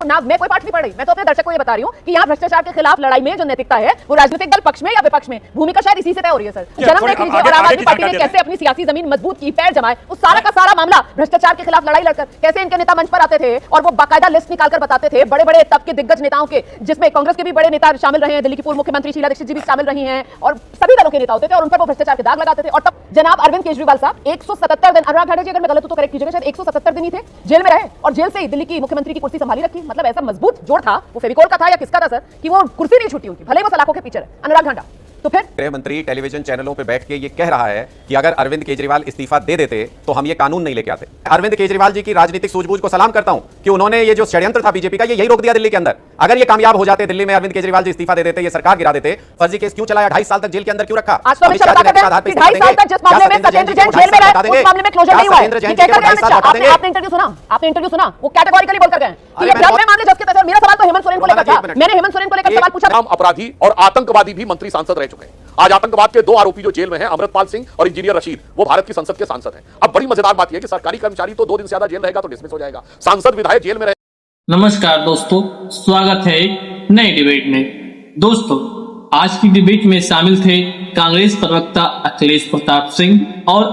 ना मैं कोई पाठ नहीं पढ़ रही, मैं तो अपने दर्शक को ये बता रही हूँ कि यहाँ भ्रष्टाचार के खिलाफ लड़ाई में जो नैतिकता है वो राजनीतिक दल पक्ष में या विपक्ष में, भूमिका शायद इसी से तय हो रही है। सर जन्म देख लीजिए और आम आदमी पार्टी ने कैसे अपनी सियासी जमीन मजबूत की, पैर जमाए, उस सारा का सारा मामला भ्रष्टाचार के खिलाफ लड़ाई लड़कर कैसे इनके नेता मंच पर आते थे और वो बाकायदा लिस्ट निकालकर बताते थे बड़े बड़े तब के दिग्गज नेताओं के, जिसमें कांग्रेस के भी बड़े नेता शामिल रहे हैं, दिल्ली की पूर्व मुख्यमंत्री शीला दीक्षित जी भी शामिल रही हैं और सभी दलों के नेता होते थे और उन पर वो भ्रष्टाचार के दाग लगाते थे। और तब जनाब अरविंद केजरीवाल साहब 177 दिन, अनुराग ठाकुर जी अगर मैं गलत हूं तो करेक्ट कीजिएगा, शायद 177 दिन ही थे जेल में रहे और जेल से ही दिल्ली की मुख्यमंत्री की कुर्सी संभाली रखी। मतलब ऐसा मजबूत जोड़ था, वो फेविकोल का था या किसका था सर, कि वो कुर्सी नहीं छूटी उनकी, भले ही वो सलाखों के पीछे है। अनुराग ठाकुर तो फिर गृह मंत्री टेलीविजन चैनलों पे बैठ के ये कह रहा है कि अगर अरविंद केजरीवाल इस्तीफा दे देते तो हम ये कानून नहीं लेके आते। अरविंद केजरीवाल जी की राजनीतिक सूझबूझ को सलाम करता हूं कि उन्होंने ये जो षड्यंत्र था बीजेपी का ये यही रोक दिया दिल्ली के अंदर। अगर ये कामयाब हो जाते, दिल्ली में अरविंद केजरीवाल जी इस्तीफा दे देते, ये सरकार गिरा देते, फर्जी केस क्यों चलाया, 2.5 साल तक जेल के अंदर क्यों रखा? आज तो अमित शाह बताते हैं कि 2.5 साल तक जिस मामले में सत्येंद्र जैन जेल में रहे उस मामले में क्लोजर नहीं हुआ है। आपने इंटरव्यू सुना, वो कैटेगोरिकली बोलकर गए कि ये जब मैं मामले जज के तहत। मेरा सवाल तो हेमंत सोरेन को लेकर था, मैंने हेमंत सोरेन को लेकर सवाल पूछा। अपराधी और आतंकवादी भी मंत्री सांसद रह चुके हैं। आज आतंकवाद के 2 आरोपी जो जेल में हैं, अमृतपाल सिंह और इंजीनियर रशीद, वो भारत की संसद के सांसद हैं। अब बड़ी मजेदार बात यह है कि सरकारी कर्मचारी तो 2 दिन से ज्यादा जेल रहेगा तो डिसमिस हो जाएगा, सांसद विधायक जेल में रहे। नमस्कार दोस्तों, स्वागत है एक नए डिबेट में। दोस्तों आज की डिबेट में शामिल थे कांग्रेस प्रवक्ता अखिलेश प्रताप सिंह और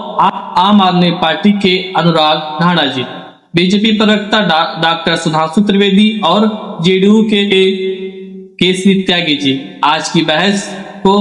आम आदमी पार्टी के अनुराग ढांडा जी, बीजेपी प्रवक्ता डॉक्टर सुधांशु त्रिवेदी और जेडीयू के केसी त्यागी जी। आज की बहस को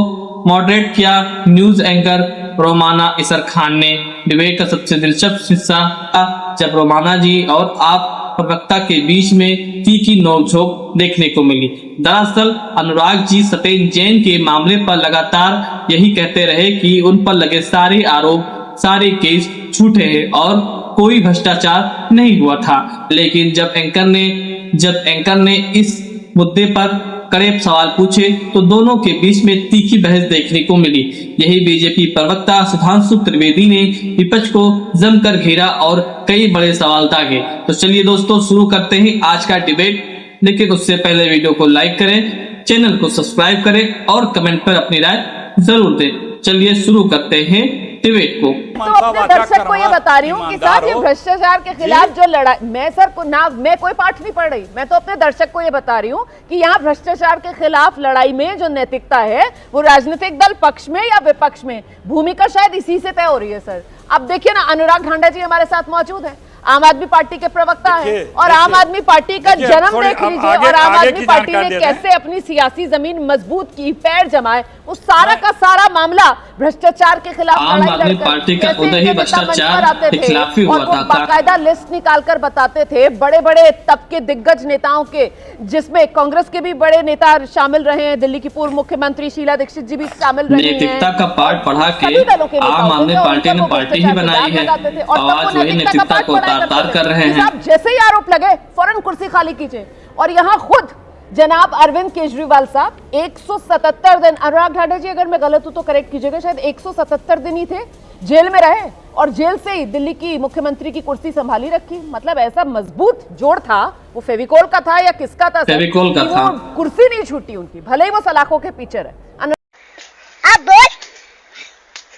मॉडरेट किया न्यूज एंकर रोमाना इसर खान ने। डिबेट का सबसे दिलचस्प हिस्सा जब रोमाना जी और आप प्रवक्ता के बीच में तीखी नोकझोंक देखने को मिली। दरअसल अनुराग जी सत्येंद्र जैन के मामले पर लगातार यही कहते रहे कि उन पर लगे सारे आरोप, सारे केस झूठे हैं और कोई भ्रष्टाचार नहीं हुआ था। लेकिन जब एंकर ने इस मुद्दे पर कड़े सवाल पूछे तो दोनों के बीच में तीखी बहस देखने को मिली। यही बीजेपी प्रवक्ता सुधांशु त्रिवेदी ने विपक्ष को जमकर घेरा और कई बड़े सवाल दागे। तो चलिए दोस्तों शुरू करते हैं आज का डिबेट। लेकिन उससे पहले वीडियो को लाइक करें, चैनल को सब्सक्राइब करें और कमेंट पर अपनी राय जरूर दें। चलिए शुरू करते हैं डिबेट को। तो अपने दर्शक को ये बता रही हूँ कि साहब ये भ्रष्टाचार के खिलाफ जो लड़ाई, मैं सर को ना मैं कोई पाठ नहीं पढ़ रही, मैं तो अपने दर्शक को ये बता रही हूँ कि यहाँ भ्रष्टाचार के खिलाफ लड़ाई में जो नैतिकता है वो राजनीतिक दल पक्ष में या विपक्ष में, भूमिका शायद इसी से तय हो रही है। सर अब देखिए ना, अनुराग ढांडा जी हमारे साथ मौजूद है, आम आदमी पार्टी के प्रवक्ता है और आम आदमी पार्टी का जन्म देख लीजिए और आम आदमी पार्टी ने कैसे अपनी सियासी जमीन मजबूत की, पैर जमाए, उस सारा का सारा मामला भ्रष्टाचार के खिलाफ लड़ाई पार्टी का उदय ही भ्रष्टाचार के खिलाफ ही हुआ था। बाकायदा लिस्ट निकालकर बताते थे बड़े बड़े तब के दिग्गज नेताओं के, जिसमें कांग्रेस के भी बड़े नेता शामिल रहे हैं, दिल्ली की पूर्व मुख्यमंत्री शीला दीक्षित जी भी शामिल रहे हैं। नैतिकता का पाठ पढ़ा के आम आदमी पार्टी ने पार्टी ही बनाई है और आज वही नैतिकता को तार कर रहे हैं। जैसे ही आरोप लगे फौरन कुर्सी खाली कीजिए। और यहाँ खुद जनाब अरविंद केजरीवाल साहब 177 दिन, अनुराग ठाकुर जी अगर मैं गलत हूं तो करेक्ट कीजिएगा, शायद 177 दिन ही थे जेल में रहे और जेल से ही दिल्ली की मुख्यमंत्री की कुर्सी संभाली रखी। मतलब ऐसा मजबूत जोड़ था, वो फेविकोल का था या किसका था, फेविकोल का था, कुर्सी नहीं छूटी उनकी, भले ही वो सलाखों के पीछे रहे।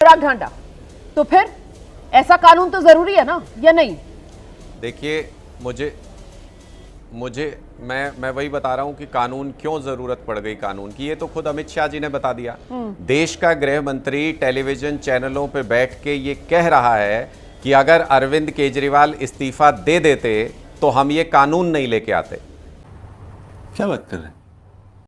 अनुराग ढांडा तो फिर ऐसा कानून तो जरूरी है ना या नहीं? देखिए मुझे मैं वही बता रहा हूं कि कानून क्यों जरूरत पड़ गई कानून की, ये तो खुद अमित शाह जी ने बता दिया। देश का गृह मंत्री टेलीविजन चैनलों पे बैठ के ये कह रहा है कि अगर अरविंद केजरीवाल इस्तीफा दे देते तो हम ये कानून नहीं लेके आते। क्या बात कर रहे हैं?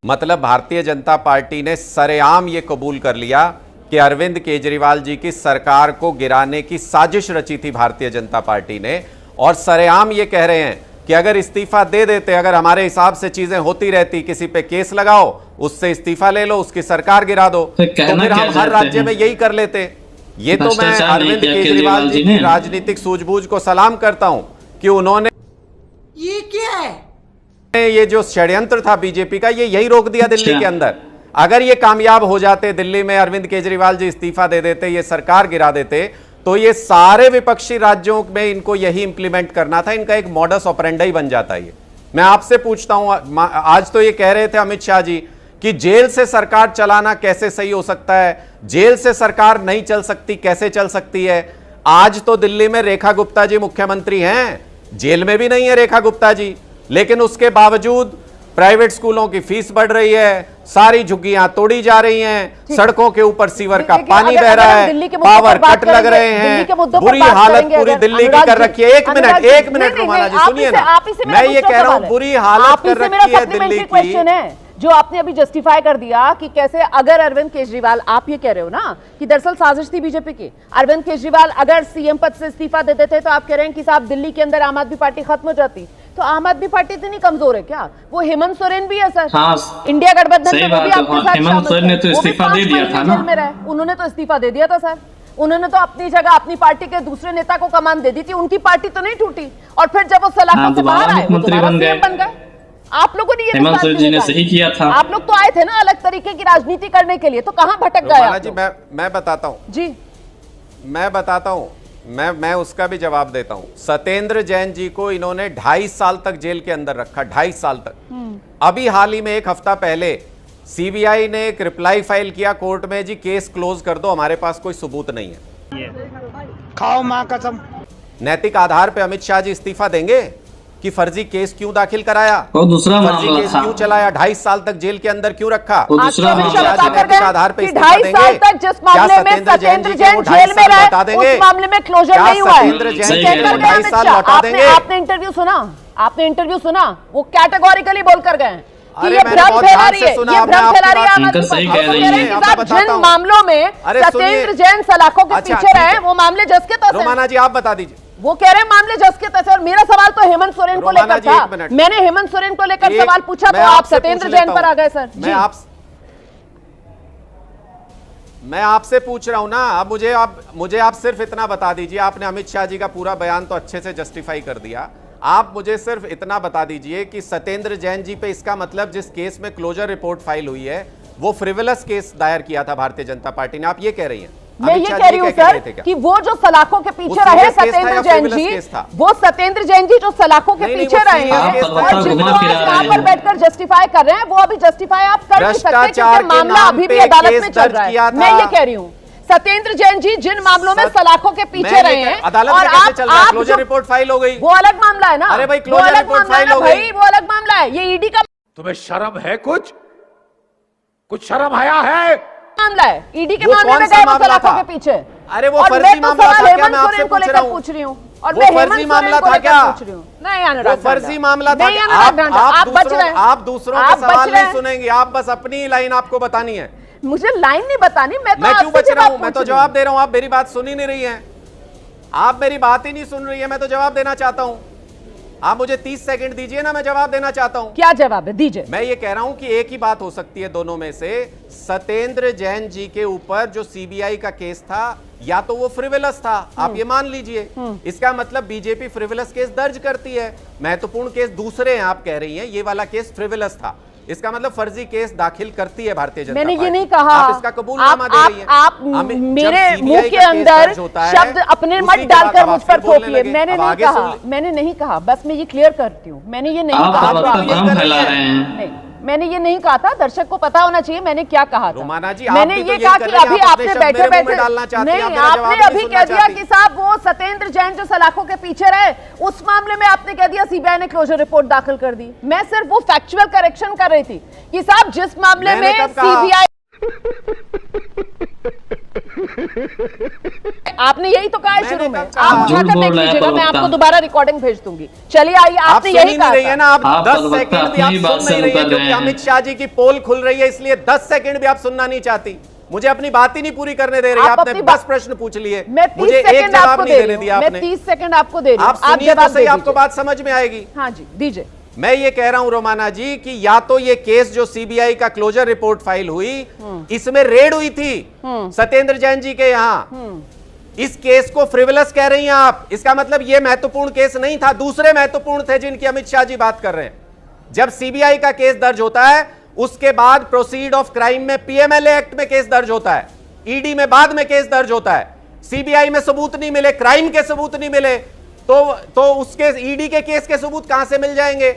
मतलब भारतीय जनता पार्टी ने सरेआम ये कबूल कर लिया कि अरविंद केजरीवाल जी की सरकार को गिराने की साजिश रची थी भारतीय जनता पार्टी ने, और सरेआम ये कह रहे हैं कि अगर इस्तीफा दे देते, अगर हमारे हिसाब से चीजें होती रहती, किसी पे केस लगाओ, उससे इस्तीफा ले लो, उसकी सरकार गिरा दो, तो फिर हम हर राज्य में यही कर लेते। ये तो मैं अरविंद केजरीवाल जी की राजनीतिक सूझबूझ को सलाम करता हूं कि उन्होंने ये क्या है, ये जो षड्यंत्र था बीजेपी का ये यही रोक दिया दिल्ली के अंदर। अगर ये कामयाब हो जाते, दिल्ली में अरविंद केजरीवाल जी इस्तीफा दे देते, ये सरकार गिरा देते, तो ये सारे विपक्षी राज्यों में इनको यही इंप्लीमेंट करना था, इनका एक मॉडस ऑपरेंडी बन जाता है। मैं आपसे पूछता हूं, आज तो ये कह रहे थे अमित शाह जी कि जेल से सरकार चलाना कैसे सही हो सकता है, जेल से सरकार नहीं चल सकती, कैसे चल सकती है? आज तो दिल्ली में रेखा गुप्ता जी मुख्यमंत्री हैं, जेल में भी नहीं है रेखा गुप्ता जी, लेकिन उसके बावजूद प्राइवेट स्कूलों की फीस बढ़ रही है, सारी झुग्गियां तोड़ी जा रही हैं, सड़कों के ऊपर सीवर का पानी बह रहा है, पावर कट लग रहे हैं, बुरी हालत पूरी दिल्ली की कर रखी है। एक मिनट रोमाना जी सुनिए ना, मैं ये कह रहा हूं बुरी हालत कर रखी है दिल्ली की। जो आपने अभी जस्टिफाई कर दिया कि कैसे अगर अरविंद केजरीवाल, आप ये कह रहे हो ना कि दरअसल साजिश थी बीजेपी की, अरविंद केजरीवाल अगर सीएम पद से इस्तीफा दे देते तो आप कह रहे हैं कि साहब दिल्ली के अंदर आम आदमी पार्टी खत्म हो जाती। तो आम आदमी पार्टी इतनी कमजोर है क्या? वो हेमंत सोरेन भी है सर, हाँ, इंडिया गठबंधन में वो भी आपके साथ हेमंत सोरेन ने तो इस्तीफा दे दिया था ना, उन्होंने तो इस्तीफा दे दिया था सर, उन्होंने तो अपनी जगह अपनी पार्टी के दूसरे नेता को कमान दे दी थी, उनकी पार्टी तो नहीं टूटी, और फिर जब वो सलाखों से बाहर आए वो दोबारा सीएम बन गए। आप लोगों ने ये हेमंत सोरेन जी ने सही किया था। आप लोग तो आए थे ना अलग तरीके की राजनीति करने के लिए, तो कहां भटक गए आप जी? मैं बताता हूं जी, मैं बताता हूं, मैं उसका भी जवाब देता हूं। सत्येंद्र जैन जी को इन्होंने 2.5 साल तक जेल के अंदर रखा, 2.5 साल तक। अभी हाल ही में 1 हफ्ता पहले सीबीआई ने एक रिप्लाई फाइल किया कोर्ट में, जी केस क्लोज कर दो, हमारे पास कोई सबूत नहीं है। खाओ मां कसम। नैतिक आधार पे अमित शाह जी इस्तीफा देंगे कि फर्जी केस क्यों दाखिल कराया, वो दूसरा फर्जी मामला केस था, क्यों चलाया, 2.5 साल तक जेल के अंदर क्यों रखा? वो दूसरा मामला बता कर नैतिक आधार पे कि इस्तीफा 2.5 साल देंगे? तक जिस मामले में सत्येंद्र जैन जेल में रहे उस मामले में क्लोजर क्या नहीं हुआ है। सत्येंद्र जैन सही जी है, को 2.5 साल लौटा देंगे? आपने इंटरव्यू सुना, आपने इंटरव्यू सुना, वो कैटेगोरिकली बोल कर गए कि अरे ये मैंने भ्रम बहुत फैला ध्यान रही से है, सुना, ये आपने भ्रम फैला रही है आम आपकी आदमी सही पार्टी। कह रही कह रहे है। हैं कि आपको साहब बताता जिन हूं। मामलों में अरे सत्येंद्र सुनिए। जैन सलाखों के अच्छा, पीछे ठीक रहे है। वो मामले जस के तस हैं। रोमाना जी आप बता दीजिए। वो कह रहे हैं मामले जस के तस हैं, और मेरा सवाल तो हेमंत सोरेन को रोमाना लेकर जी, था। एक मिनट। मैंने हेमंत सोरेन को लेकर एक- सवाल पूछा तो मैं आप आपसे सत्येंद्र पूछ जैन लेता पर आ हूं। गए सर जी। मैं आपसे पूछ रहा हूं ना, अब मुझे आप सिर्फ इतना बता दीजिए, आपने अमित शाह जी का पूरा बयान तो अच्छे से जस्टिफाई कर दिया, आप मुझे सिर्फ इतना बता दीजिए कि सत्येंद्र जैन जी पे इसका मतलब जिस केस में क्लोजर रिपोर्ट फाइल हुई है वो फ्रिवलस केस दायर किया था भारतीय जनता पार्टी ने, आप ये कह रही हैं? मैं ये कह रही हूँ सर कि वो जो सलाखों के पीछे रहे सत्येंद्र जैन जी, वो सत्येंद्र जैन जी जो सलाखों के पीछे रहे हैं और जिनको आज यहाँ पर बैठकर जस्टिफाई कर रहे हैं, वो अभी जस्टिफाई आप कर नहीं सकते क्योंकि मामला अभी भी अदालत में चल रहा है। मैं ये कह रही हूँ सत्येंद्र जैन जी जिन मामलों में सलाखों के पीछे रहे हैं, अदालत में कैसे चल रहा है? क्लोजर रिपोर्ट फाइल हो गई, वो अलग मामला है ना। अरे भाई क्लोजर रिपोर्ट फाइल हो गई, वो अलग मामला है। ये ईडी का तुम्हें शर्म है? कुछ शर्म आया है? मामला है, ईडी के वो मामले कौन में सा गए मामला सलाखों था? के पीछे। अरे वो और फर्जी मैं तो मामला था सवाल क्या? हेमंत मैं आपसे सोरेन को पूछ लेकर रहा हूं। पूछ रही हूँ, और वो मैं फर्जी हेमंत मामला सोरेन को था लेकर क्या? पूछ रही हूँ। नहीं अनुराग वो फर्जी ठाकुर। मामला था नहीं क्या? अनुराग ठाकुर, आप बच रहे हैं। आप दूसरों के सवाल नहीं सुनेंगे, आप बस अपनी लाइन आपको बतानी है। मुझे लाइन नहीं बतानी, मैं तो क्यों बच रहा हूं? मैं तो पूछ रही जवाब दे रहा हूं, आप मेरी बात सुन ही नहीं रही हैं, आप मेरी बात ही नहीं सुन रही है। मैं तो जवाब देना चाहता हूं, आप मुझे 30 सेकंड दीजिए ना, मैं जवाब देना चाहता हूं। क्या जवाब है? दीजिए। मैं ये कह रहा हूं कि एक ही बात हो सकती है दोनों में से, सत्येंद्र जैन जी के ऊपर जो सीबीआई का केस था या तो वो फ्रिवलस था, आप ये मान लीजिए, इसका मतलब बीजेपी फ्रिवलस केस दर्ज करती है, महत्वपूर्ण केस दूसरे हैं, आप कह रही हैं ये वाला केस फ्रिवलस था, इसका मतलब फर्जी केस दाखिल करती है भारतीय जनता मैंने पार्टी। ये नहीं कहा, आप इसका कबूलनामा दे रही हैं। आप मेरे मुंह के अंदर शब्द अपने मत डालकर मुझ पर थोपिए। मैंने नहीं कहा, मैंने नहीं कहा, बस मैं ये क्लियर करती हूँ, मैंने ये नहीं कहा। नहीं, मैंने ये नहीं कहा था, दर्शक को पता होना चाहिए मैंने क्या कहा था। रोमाना जी, मैंने ये कहा कि अभी आपने बैठे बैठे नहीं, आपने अभी कह दिया कि साहब वो सत्येंद्र जैन जो सलाखों के पीछे रहे उस मामले में आपने कह दिया सीबीआई ने क्लोजर रिपोर्ट दाखिल कर दी। मैं सिर्फ वो फैक्चुअल करेक्शन कर रही थी कि साहब जिस मामले में सीबीआई आपने यही तो कहा है शुरू में, आप उठाकर देख लीजिएगा, मैं आपको दोबारा रिकॉर्डिंग भेज दूंगी। चलिए आइए, आपने यही कहा रही है ना, आप 10 आप सेकंड भी आप सुन नहीं रही है क्योंकि अमित शाह जी की पोल खुल रही है, इसलिए 10 सेकंड भी आप सुनना नहीं चाहती, मुझे अपनी बात ही नहीं पूरी करने दे रही। आपने 10 प्रश्न पूछ लिए, मुझे एक जवाब नहीं देने दिया आपने। 30 सेकंड आपको दे रही हूं, आप सुनिए तो सही, आपको बात समझ में आएगी। हाँ जी दीजिए। मैं ये कह रहा हूं रोमाना जी कि या तो ये केस जो सीबीआई का क्लोजर रिपोर्ट फाइल हुई, इसमें रेड हुई थी सत्येंद्र जैन जी के यहां, इस केस को फ्रिवलस कह रही हैं आप, इसका मतलब ये महत्वपूर्ण केस नहीं था, दूसरे महत्वपूर्ण थे जिनकी अमित शाह जी बात कर रहे हैं। जब सीबीआई का केस दर्ज होता है उसके बाद प्रोसीड ऑफ क्राइम में पीएमएलए एक्ट में केस दर्ज होता है, ईडी में बाद में केस दर्ज होता है। सीबीआई में सबूत नहीं मिले, क्राइम के सबूत नहीं मिले, तो उसके ईडी के केस के सबूत कहां से मिल जाएंगे?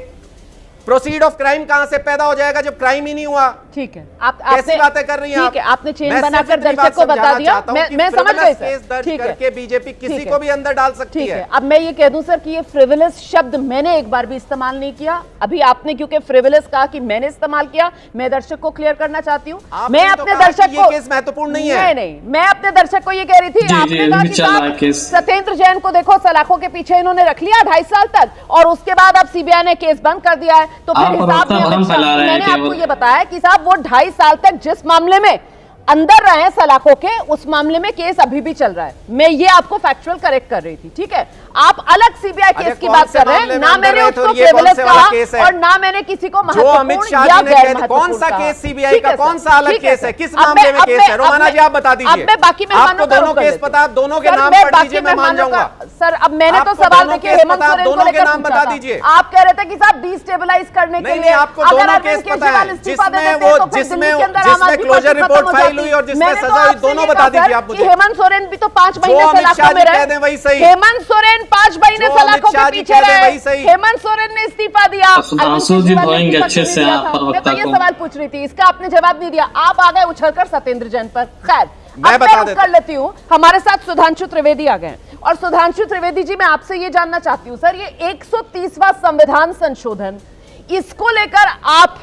प्रोसीड ऑफ क्राइम कहां से पैदा हो जाएगा जब क्राइम ही नहीं हुआ? ठीक है, कैसी बातें कर रही हैं आप? ठीक है, आपने चेन बनाकर दर्शक को बता दिया, मैं समझ गई सर। दर्ज ठीक है, करके बीजेपी किसी को भी अंदर डाल सकती ठीक है। है। अब मैं ये कह दूं सर कि ये फ्रिवलस शब्द मैंने एक बार भी इस्तेमाल नहीं किया। अभी आपने क्योंकि फ्रिवलस कहा कि मैंने इस्तेमाल किया, मैं दर्शक को क्लियर करना चाहती हूँ। मैं अपने दर्शक को, केस महत्वपूर्ण नहीं है। नहीं, मैं अपने दर्शक को ये कह रही थी, आपने कहा कि साहब सत्येंद्र जैन को देखो सलाखों के पीछे इन्होंने रख लिया 2.5 साल तक, और उसके बाद अब सीबीआई ने केस बंद कर दिया है। तो फिर हिसाब मैंने आपको ये बताया कि साहब वो 2.5 साल तक जिस मामले में अंदर रहे सलाखों के, उस मामले में केस अभी भी चल रहा है। मैं ये आपको फैक्चुअल करेक्ट कर रही थी। ठीक है, आप अलग सीबीआई केस की बात कर रहे हैं। ना मैंने उसको फ्रिवलस कहा और ना मैंने किसी को महत्वपूर्ण या गैर महत्वपूर्ण। कौन सा केस सीबीआई का, कौन सा अलग केस है, किस मामले में केस है? रोमाना जी आप बता दीजिए। अब मैं बाकी मेहमानों को दोनों केस पता, आप दोनों के नाम पढ़ दीजिए, मैं मान जाऊंगा। सर अब मैंने तो सवाल देखिए हेमंत सोरेन को लेकर नाम बता दीजिए। आप कह रहे थे कि साहब डिस्टेबलाइज करने के लिए आपको दोनों केस पता है, जिसमें क्लोजर रिपोर्ट फाइल हुई और जिसमें सजा हुई, दोनों बता दीजिए आप मुझे। हेमंत सोरेन भी तो 5 महीने सलाखों में रहे। वही सही। हेमंत सोरेन 5 महीने सलाखों के पीछे रहे। हेमंत सोरेन ने इस्तीफा दिया। मैं तो ये सवाल पूछ रही थी, इसका आपने जवाब नहीं दिया। आप आ गए उछलकर सत्येंद्र जैन पर। खैर, मैं कर लेती हूँ। हमारे साथ सुधांशु त्रिवेदी आ गए, और सुधांशु त्रिवेदी जी मैं आपसे ये जानना चाहती हूँ सर, ये 130वां संविधान संशोधन, इसको लेकर आप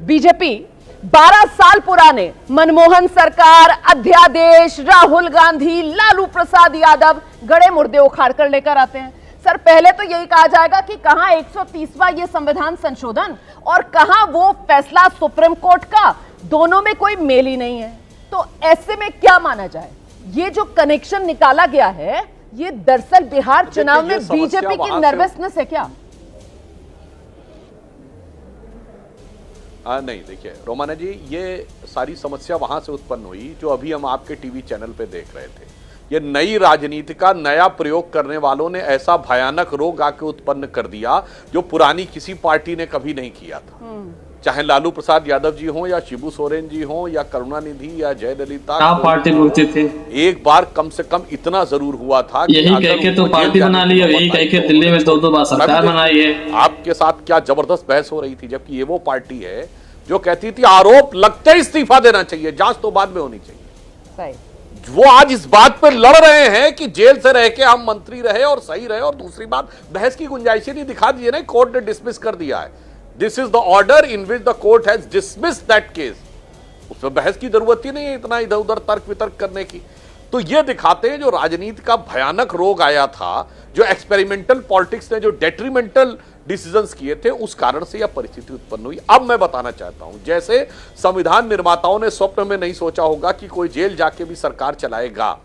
बीजेपी 12 साल पुराने मनमोहन सरकार, अध्यादेश, राहुल गांधी, लालू प्रसाद यादव गड़े मुर्दे उखाड़ कर लेकर आते हैं। सर पहले तो यही कहा जाएगा कि कहां 130वां ये संविधान संशोधन और कहां वो फैसला सुप्रीम कोर्ट का, दोनों में कोई मेल ही नहीं है। तो ऐसे में क्या माना जाए? ये जो कनेक्शन निकाला गया है, ये दरअसल बिहार चुनाव में बीजेपी की नर्वसनेस है क्या? नहीं, देखिए रोमाना जी, ये सारी समस्या वहां से उत्पन्न हुई जो अभी हम आपके टीवी चैनल पे देख रहे थे। ये नई राजनीति का नया प्रयोग करने वालों ने ऐसा भयानक रोग आके उत्पन्न कर दिया जो पुरानी किसी पार्टी ने कभी नहीं किया था। चाहे लालू प्रसाद यादव जी हो या शिबू सोरेन जी हो या करुणानिधि या जयललिता पार्टी बोलते थे, एक बार कम से कम इतना जरूर हुआ था कि यही कह के तो पार्टी बना ली, यही कह के दिल्ली में 2 बार सरकार बनाई है। आपके साथ क्या जबरदस्त बहस हो रही थी, जबकि ये वो पार्टी है जो कहती थी आरोप लगते ही इस्तीफा देना चाहिए, जांच तो बाद में होनी चाहिए। सही। वो आज इस बात पर लड़ रहे हैं कि जेल से रह के हम मंत्री रहे और सही रहे, और दूसरी बात बहस की गुंजाइश नहीं, दिखा दीजिए ना, कोर्ट ने डिसमिस कर दिया है। This is the order in which the court has dismissed that case. उसमें बहस की जरूरत ही नहीं है इतना इधर उधर तर्क वितर्क करने की। तो ये दिखाते हैं जो राजनीति का भयानक रोग आया था, जो एक्सपेरिमेंटल पॉलिटिक्स ने जो डेट्रीमेंटल डिसीजंस किए थे, उस कारण से यह परिस्थिति उत्पन्न हुई। अब मैं बताना चाहता हूं, जैसे संविधान निर्माताओं ने स्वप्न में नहीं सोचा होगा कि कोई जेल जाके भी सरकार चलाएगा,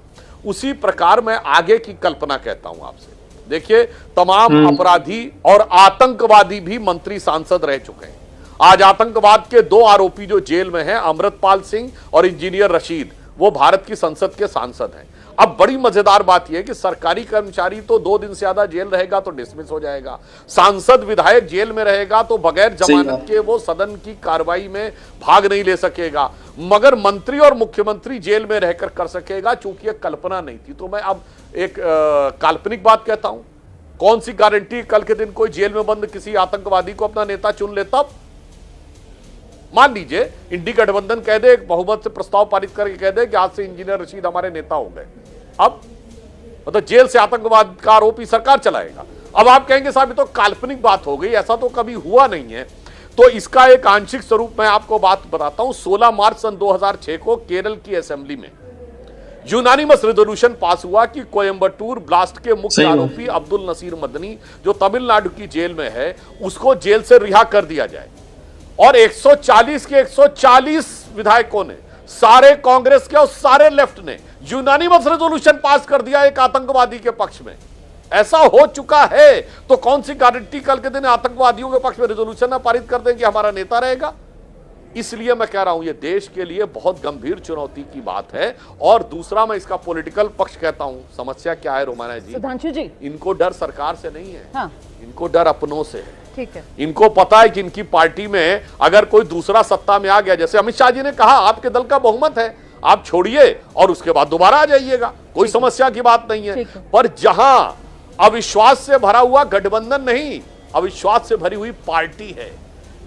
उसी प्रकार मैं आगे की कल्पना कहता हूं आपसे। देखिए, तमाम अपराधी और आतंकवादी भी मंत्री सांसद रह चुके हैं। आज आतंकवाद के 2 आरोपी जो जेल में हैं, अमृतपाल सिंह और इंजीनियर रशीद, वो भारत की संसद के सांसद हैं। अब बड़ी मजेदार बात यह है कि सरकारी कर्मचारी तो 2 दिन से ज्यादा जेल रहेगा तो डिसमिस हो जाएगा, सांसद विधायक जेल में रहेगा तो बगैर जमानत के वो सदन की कार्रवाई में भाग नहीं ले सकेगा, मगर मंत्री और मुख्यमंत्री जेल में रहकर कर सकेगा, चूंकि यह कल्पना नहीं थी। तो मैं अब एक काल्पनिक बात कहता हूं, कौन सी गारंटी कल के दिन कोई जेल में बंद किसी आतंकवादी को अपना नेता चुन लेता? मान लीजिए इंडी गठबंधन कह दे, बहुमत से प्रस्ताव पारित करके कह दे कि आज से इंजीनियर रशीद हमारे नेता हो गए, अब मतलब जेल से आतंकवाद का आरोपी सरकार चलाएगा। अब आप कहेंगे साहब ये तो काल्पनिक बात हो गई, ऐसा तो कभी हुआ नहीं है। तो इसका एक आंशिक स्वरूप मैं आपको बात बताता हूं। 16 मार्च सन 2006 को केरल की असेंबली में यूनानिमस रेजोल्यूशन पास हुआ कि कोयंबटूर ब्लास्ट के मुख्य आरोपी अब्दुल नसीर मदनी, जो तमिलनाडु की जेल में है, उसको जेल से रिहा कर दिया जाए। और 140 के 140 विधायकों ने, सारे कांग्रेस के और सारे लेफ्ट ने यूनानिमस रेजोल्यूशन पास कर दिया एक आतंकवादी के पक्ष में। ऐसा हो चुका है तो कौन सी गारंटी कल के दिन आतंकवादियों के पक्ष में रेजोल्यूशन ना पारित कर दें कि हमारा नेता रहेगा? इसलिए मैं कह रहा हूं ये देश के लिए बहुत गंभीर चुनौती की बात है। और दूसरा मैं इसका पॉलिटिकल पक्ष कहता हूं। समस्या क्या है रोमाना जी? सुधांशु जी, इनको डर सरकार से नहीं है, हाँ। इनको डर अपनों से है। ठीक है। इनको पता है कि इनकी पार्टी में अगर कोई दूसरा सत्ता में आ गया, जैसे अमित शाह जी ने कहा आपके दल का बहुमत है, आप छोड़िए और उसके बाद दोबारा आ जाइएगा, कोई समस्या की बात नहीं है। पर जहां अविश्वास से भरा हुआ गठबंधन नहीं, अविश्वास से भरी हुई पार्टी है,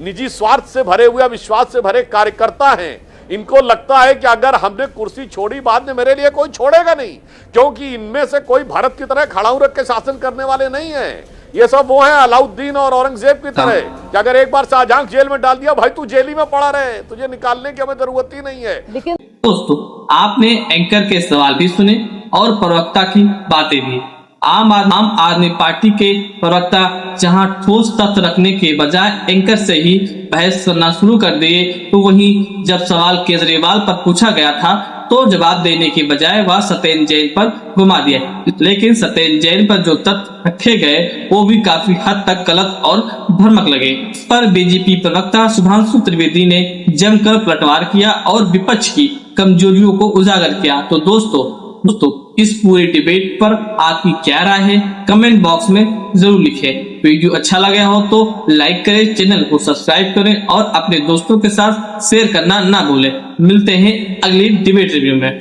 निजी स्वार्थ से भरे हुए, अविश्वास से भरे कार्यकर्ता हैं। इनको लगता है कि अगर हमने कुर्सी छोड़ी बाद में मेरे लिए कोई छोड़ेगा नहीं, क्योंकि इनमें से कोई भारत की तरह खड़ाऊ रख के शासन करने वाले नहीं है। ये सब वो हैं अलाउद्दीन और औरंगजेब की तरह कि अगर एक बार शाहजहां जेल में डाल दिया, भाई तू जेल ही में पड़ा रहे, तुझे निकालने की हमें जरूरत ही नहीं है। लेकिन दोस्तों, आपने एंकर के सवाल भी सुने और प्रवक्ता की बातें भी। आम आदमी पार्टी के प्रवक्ता जहां ठोस तथ्य रखने के बजाय एंकर से ही बहस करना शुरू कर दिए, तो वहीं जब सवाल केजरीवाल पर पूछा गया था तो जवाब देने के बजाय वह सत्येंद्र जैन पर घुमा दिया। लेकिन सत्येंद्र जैन पर जो तथ्य रखे गए वो भी काफी हद तक गलत और भ्रामक लगे। इस पर बीजेपी प्रवक्ता सुधांशु त्रिवेदी ने जमकर पलटवार किया और विपक्ष की कमजोरियों को उजागर किया। तो दोस्तों इस पूरी डिबेट पर आपकी क्या राय है, कमेंट बॉक्स में जरूर लिखें। वीडियो अच्छा लगा हो तो लाइक करें, चैनल को सब्सक्राइब करें और अपने दोस्तों के साथ शेयर करना ना भूलें। मिलते हैं अगली डिबेट रिव्यू में।